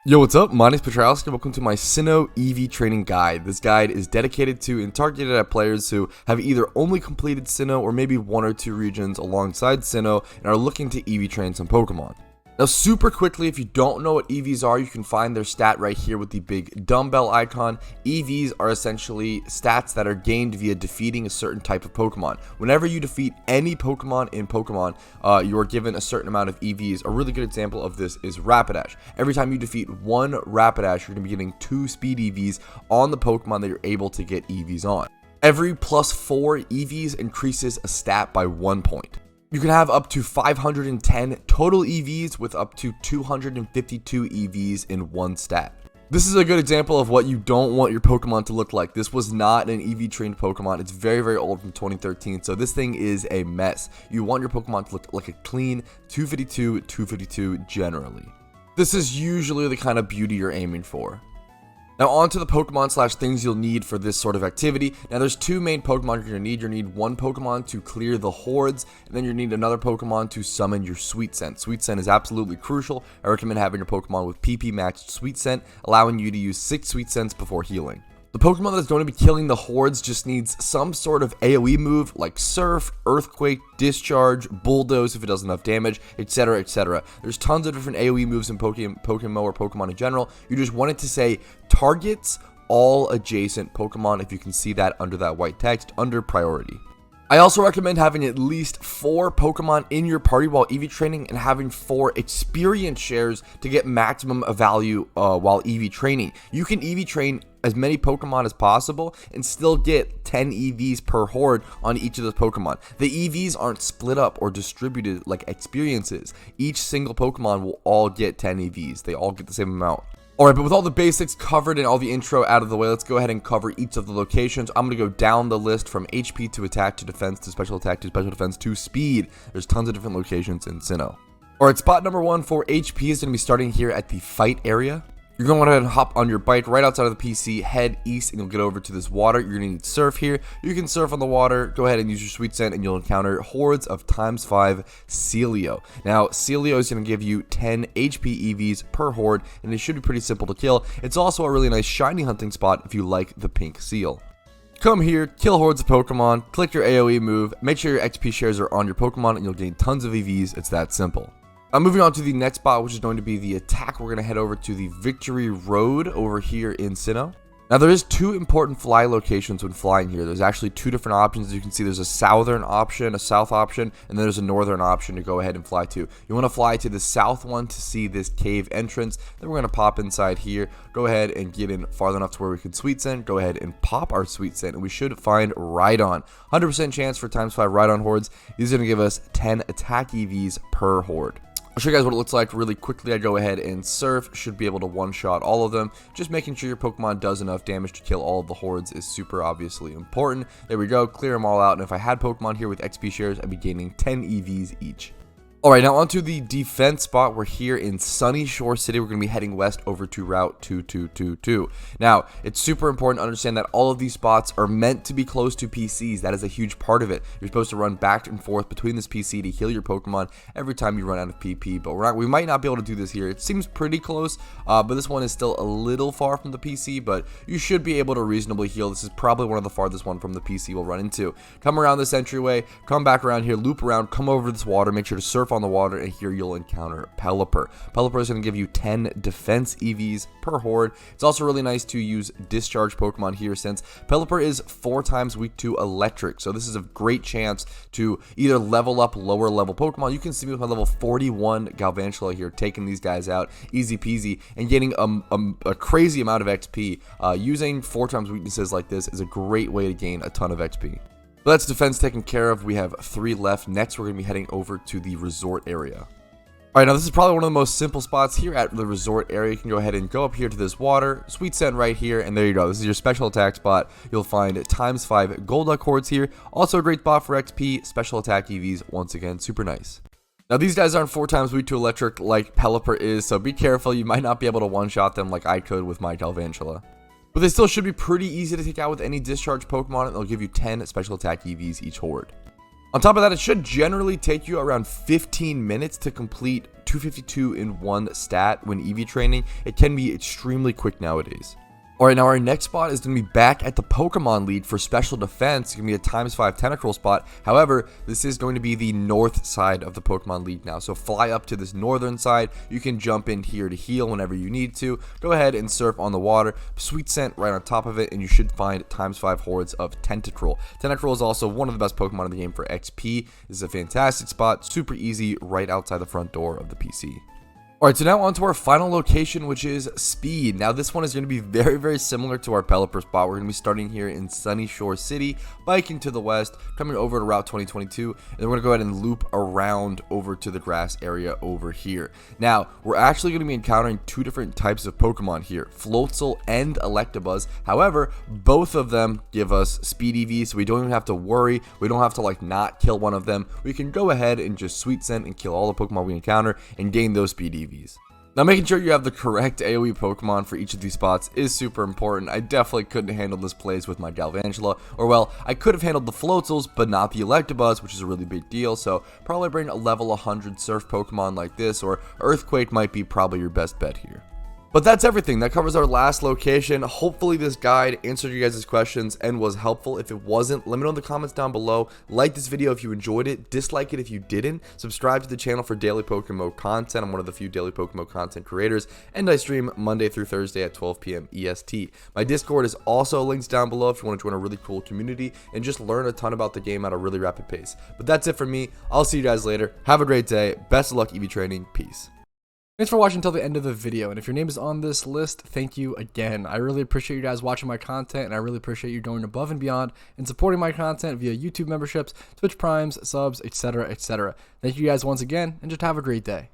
Yo, what's up? My name is Patrouski. Welcome to my Sinnoh EV training guide. This guide is dedicated to and targeted at players who have either only completed Sinnoh or maybe one or two regions alongside Sinnoh and are looking to EV train some Pokemon. Now, super quickly, if you don't know what EVs are, you can find their stat right here with the big dumbbell icon. EVs are essentially stats that are gained via defeating a certain type of Pokemon. Whenever you defeat any Pokemon in Pokemon, you are given a certain amount of EVs. A really good example of this is Rapidash. Every time you defeat one Rapidash, you're going to be getting 2 speed EVs on the Pokemon that you're able to get EVs on. Every plus 4 EVs increases a stat by 1 point. You can have up to 510 total EVs with up to 252 EVs in one stat. This is a good example of what you don't want your Pokemon to look like. This was not an EV trained Pokemon. It's very, very old, from 2013. So this thing is a mess. You want your Pokemon to look like a clean 252 generally. This is usually the kind of beauty you're aiming for. Now on to the Pokemon / things you'll need for this sort of activity. Now there's 2 main Pokemon you're going to need. You're going to need one Pokemon to clear the hordes, and then you need another Pokemon to summon your Sweet Scent. Sweet Scent is absolutely crucial. I recommend having your Pokemon with PP matched Sweet Scent, allowing you to use 6 Sweet Scents before healing. The Pokemon that's going to be killing the hordes just needs some sort of AoE move like Surf, Earthquake, Discharge, Bulldoze if it does enough damage, etc, etc. There's tons of different AoE moves in PokeMMO or Pokemon in general. You just want it to say targets all adjacent Pokemon, if you can see that under that white text, under priority. I also recommend having at least 4 Pokemon in your party while EV training and having 4 experience shares to get maximum value while EV training. You can EV train as many Pokemon as possible and still get 10 EVs per horde on each of those Pokemon. The EVs aren't split up or distributed like experiences. Each single Pokemon will all get 10 EVs. They all get the same amount. Alright, but with all the basics covered and all the intro out of the way, let's go ahead and cover each of the locations. I'm going to go down the list from HP to attack to defense to special attack to special defense to speed. There's tons of different locations in Sinnoh. Alright, spot number 1 for HP is going to be starting here at the fight area. You're going to want to hop on your bike right outside of the PC, head east, and you'll get over to this water. You're going to need Surf here. You can surf on the water. Go ahead and use your Sweet Scent, and you'll encounter hordes of ×5 Celio. Now, Celio is going to give you 10 HP EVs per horde, and it should be pretty simple to kill. It's also a really nice shiny hunting spot if you like the pink seal. Come here, kill hordes of Pokemon, click your AoE move, make sure your XP shares are on your Pokemon, and you'll gain tons of EVs. It's that simple. Moving on to the next spot, which is going to be the attack. We're going to head over to the Victory Road over here in Sinnoh. Now, there is 2 important fly locations when flying here. There's actually 2 different options. As you can see, there's a southern option, a south option, and then there's a northern option to go ahead and fly to. You want to fly to the south one to see this cave entrance. Then we're going to pop inside here. Go ahead and get in farther enough to where we can Sweet Scent. Go ahead and pop our Sweet Scent, and we should find Rhydon. 100% chance for ×5 Rhydon hordes. These are going to give us 10 attack EVs per horde. I'll show you guys what it looks like really quickly. I go ahead and Surf, should be able to one-shot all of them. Just making sure your Pokemon does enough damage to kill all of the hordes is super obviously important. There we go, clear them all out, and if I had Pokemon here with XP shares, I'd be gaining 10 EVs each. Alright, now onto the defense spot. We're here in Sunny Shore City. We're going to be heading west over to Route 2222. Now, it's super important to understand that all of these spots are meant to be close to PCs. That is a huge part of it. You're supposed to run back and forth between this PC to heal your Pokemon every time you run out of PP, but we might not be able to do this here. It seems pretty close, but this one is still a little far from the PC, but you should be able to reasonably heal. This is probably one of the farthest one from the PC we'll run into. Come around this entryway, come back around here, loop around, come over to this water, make sure to surf on the water, and here you'll encounter Pelipper. Pelipper is going to give you 10 defense EVs per horde. It's also really nice to use Discharge Pokemon here, since Pelipper is 4 times weak to Electric, so this is a great chance to either level up lower level Pokemon. You can see me with my level 41 Galvantula here, taking these guys out easy peasy and getting a crazy amount of XP. Using 4 times weaknesses like this is a great way to gain a ton of XP. But that's defense taken care of. We have 3 left. Next, we're going to be heading over to the resort area. Alright, now this is probably one of the most simple spots here at the resort area. You can go ahead and go up here to this water, Sweet Scent right here, and there you go. This is your special attack spot. You'll find ×5 Golduck hordes here. Also a great spot for XP, special attack EVs, once again, super nice. Now, these guys aren't 4 times weak to Electric like Pelipper is, so be careful. You might not be able to one-shot them like I could with my Galvantula. But they still should be pretty easy to take out with any Discharge Pokemon, and they'll give you 10 special attack EVs each horde. On top of that, it should generally take you around 15 minutes to complete 252 in one stat when EV training. It can be extremely quick nowadays. Alright, now our next spot is going to be back at the Pokemon League for special defense. It's going to be a ×5 Tentacruel spot. However, this is going to be the north side of the Pokemon League now. So fly up to this northern side. You can jump in here to heal whenever you need to. Go ahead and surf on the water. Sweet Scent right on top of it, and you should find ×5 hordes of Tentacruel. Tentacruel is also one of the best Pokemon in the game for XP. This is a fantastic spot. Super easy right outside the front door of the PC. Alright, so now on to our final location, which is Speed. Now this one is going to be very similar to our Pelipper spot. We're going to be starting here in Sunny Shore City, biking to the west, coming over to Route 2022, and then we're going to go ahead and loop around over to the grass area over here. Now, we're actually going to be encountering two different types of Pokemon here, Floatzel and Electabuzz. However, both of them give us Speed EV, so we don't even have to worry. We don't have to like not kill one of them. We can go ahead and just Sweet Scent and kill all the Pokemon we encounter and gain those Speed EVs. Now, making sure you have the correct AoE Pokemon for each of these spots is super important. I definitely couldn't handle this plays with my Galvantula, or well, I could have handled the Floatzels, but not the Electabuzz, which is a really big deal, so probably bring a level 100 Surf Pokemon like this, or Earthquake might be probably your best bet here. But that's everything. That covers our last location. Hopefully this guide answered you guys' questions and was helpful. If it wasn't, let me know in the comments down below. Like this video if you enjoyed it. Dislike it if you didn't. Subscribe to the channel for daily PokeMMO content. I'm one of the few daily PokeMMO content creators, and I stream Monday through Thursday at 12 p.m. EST. My Discord is also linked down below if you want to join a really cool community and just learn a ton about the game at a really rapid pace. But that's it from me. I'll see you guys later. Have a great day. Best of luck EV training. Peace. Thanks for watching until the end of the video, and if your name is on this list, thank you again. I really appreciate you guys watching my content, and I really appreciate you going above and beyond and supporting my content via YouTube memberships, Twitch Primes, subs, etc., etc. Thank you guys once again, and just have a great day.